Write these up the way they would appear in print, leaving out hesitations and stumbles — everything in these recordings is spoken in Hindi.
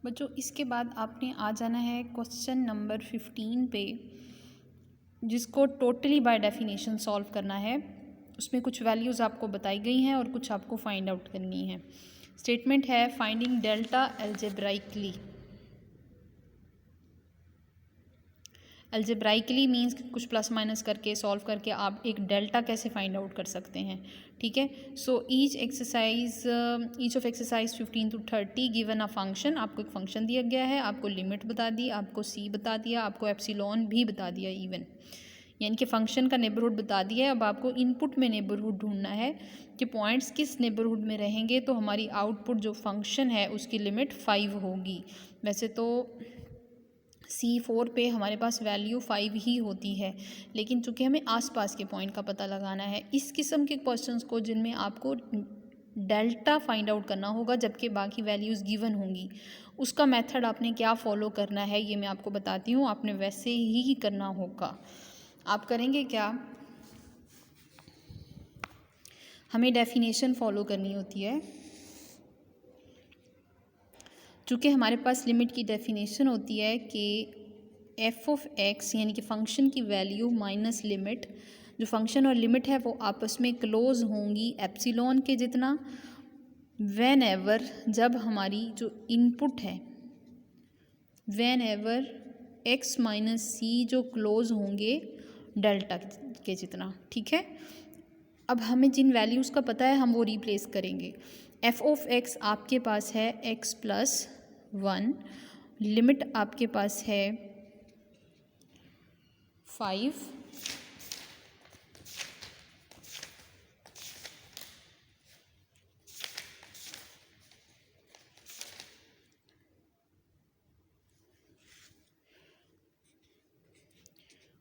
बच्चों इसके बाद आपने आ जाना है क्वेश्चन नंबर 15 पे, जिसको टोटली बाय डेफिनेशन सॉल्व करना है। उसमें कुछ वैल्यूज़ आपको बताई गई हैं और कुछ आपको फाइंड आउट करनी है। स्टेटमेंट है फाइंडिंग डेल्टा एल्जेब्राइकली। एल्जेब्राइकली मीन्स कुछ प्लस माइनस करके सॉल्व करके आप एक डेल्टा कैसे फाइंड आउट कर सकते हैं। ठीक है, so each of exercise 15 to 30 given a function. आपको एक फंक्शन दिया गया है, आपको लिमिट बता दी, आपको सी बता दिया, आपको एप्सिलॉन भी बता दिया इवन, यानी कि फंक्शन का नेबरहुड बता दिया है। अब आपको इनपुट में नेबरहुड ढूंढना है कि पॉइंट्स किस नेबरहुड में रहेंगे तो हमारी आउटपुट जो फंक्शन है उसकी लिमिट 5 होगी। वैसे तो C4 पे हमारे पास वैल्यू 5 ही होती है, लेकिन चूंकि हमें आसपास के पॉइंट का पता लगाना है, इस किस्म के क्वेश्चंस को जिनमें आपको डेल्टा फाइंड आउट करना होगा जबकि बाकी वैल्यूज़ गिवन होंगी, उसका मेथड आपने क्या फॉलो करना है ये मैं आपको बताती हूँ। आपने वैसे ही करना होगा। आप करेंगे क्या, हमें डेफिनेशन फॉलो करनी होती है। चूँकि हमारे पास लिमिट की डेफिनेशन होती है कि एफ ऑफ एक्स यानी कि फ़ंक्शन की वैल्यू माइनस लिमिट, जो फंक्शन और लिमिट है वो आपस में क्लोज होंगी एप्सिलॉन के जितना, व्हेन एवर जब हमारी जो इनपुट है, व्हेन एवर एक्स माइनस सी जो क्लोज होंगे डेल्टा के जितना। ठीक है, अब हमें जिन वैल्यूज़ का पता है हम वो रिप्लेस करेंगे। एफ ऑफ एक्स आपके पास है एक्स प्लस 1, लिमिट आपके पास है 5,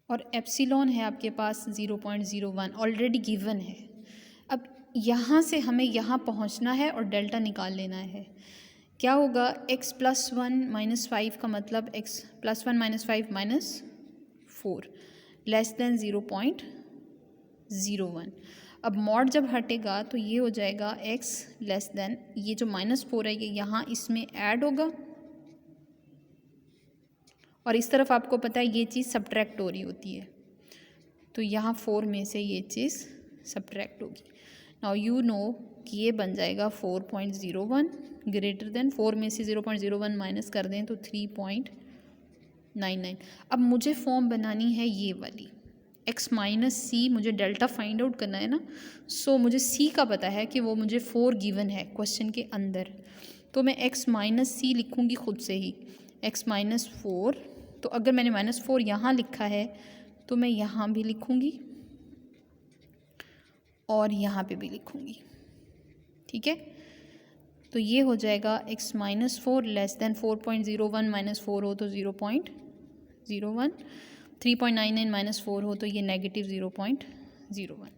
और एप्सिलॉन है आपके पास 0.01 ऑलरेडी गिवन है। अब यहाँ से हमें यहाँ पहुँचना है और डेल्टा निकाल लेना है। क्या होगा, x प्लस 1 माइनस 5 का मतलब x plus 1 minus 5 minus 4 less than 0.01। अब मॉड जब हटेगा तो ये हो जाएगा x लेस देन, ये जो माइनस 4 है ये यहाँ इसमें ऐड होगा और इस तरफ आपको पता है ये चीज़ सब्ट्रैक्ट हो रही होती है, तो यहाँ 4 में से ये चीज़ सब्ट्रैक्ट होगी। नाउ यू नो कि ये बन जाएगा 4.01 ग्रेटर देन 4 में से 0.01 माइनस कर दें तो 3.99। अब मुझे फॉर्म बनानी है ये वाली x माइनस सी, मुझे डेल्टा फाइंड आउट करना है ना। सो मुझे c का पता है कि वो मुझे 4 गिवन है क्वेश्चन के अंदर, तो मैं x माइनस सी लिखूँगी खुद से ही, x माइनस 4। तो अगर मैंने -4 यहाँ लिखा है तो मैं यहाँ भी लिखूँगी और यहाँ पे भी लिखूँगी। ठीक है, तो ये हो जाएगा x minus 4 less then 4.01 minus 4 हो तो 0.01, 3.99 माइनस 4 हो तो ये नेगेटिव 0.01।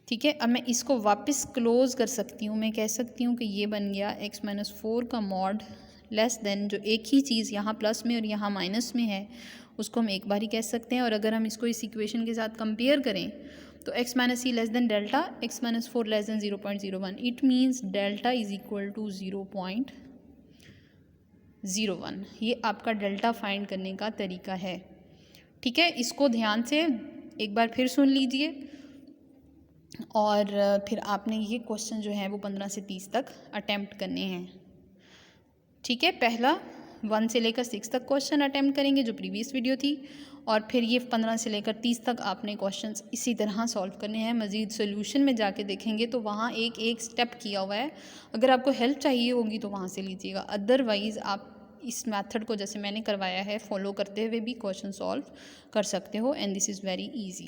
ठीक है, अब मैं इसको वापस क्लोज कर सकती हूँ। मैं कह सकती हूँ कि ये बन गया x माइनस 4 का मॉड लेस देन, जो एक ही चीज़ यहाँ प्लस में और यहाँ माइनस में है उसको हम एक बार ही कह सकते हैं। और अगर हम इसको इस इक्वेशन के साथ कंपेयर करें तो x minus C less than delta, x minus 4 less than 0.01, it means delta is equal to 0.01। ये आपका डेल्टा फाइंड करने का तरीका है। ठीक है, इसको ध्यान से एक बार फिर सुन लीजिए और फिर आपने ये क्वेश्चन जो है वो 15 से 30 तक अटैम्प्ट करने हैं। ठीक है, पहला 1 से लेकर 6 तक क्वेश्चन अटैम्प्ट करेंगे जो प्रीवियस वीडियो थी, और फिर ये 15 से लेकर 30 तक आपने क्वेश्चंस इसी तरह सॉल्व करने हैं। मज़ीद सोल्यूशन में जाके देखेंगे तो वहाँ एक एक स्टेप किया हुआ है, अगर आपको हेल्प चाहिए होगी तो वहाँ से लीजिएगा। अदरवाइज़ आप इस मेथड को जैसे मैंने करवाया है फॉलो करते हुए भी क्वेश्चन सॉल्व कर सकते हो, and this is very easy.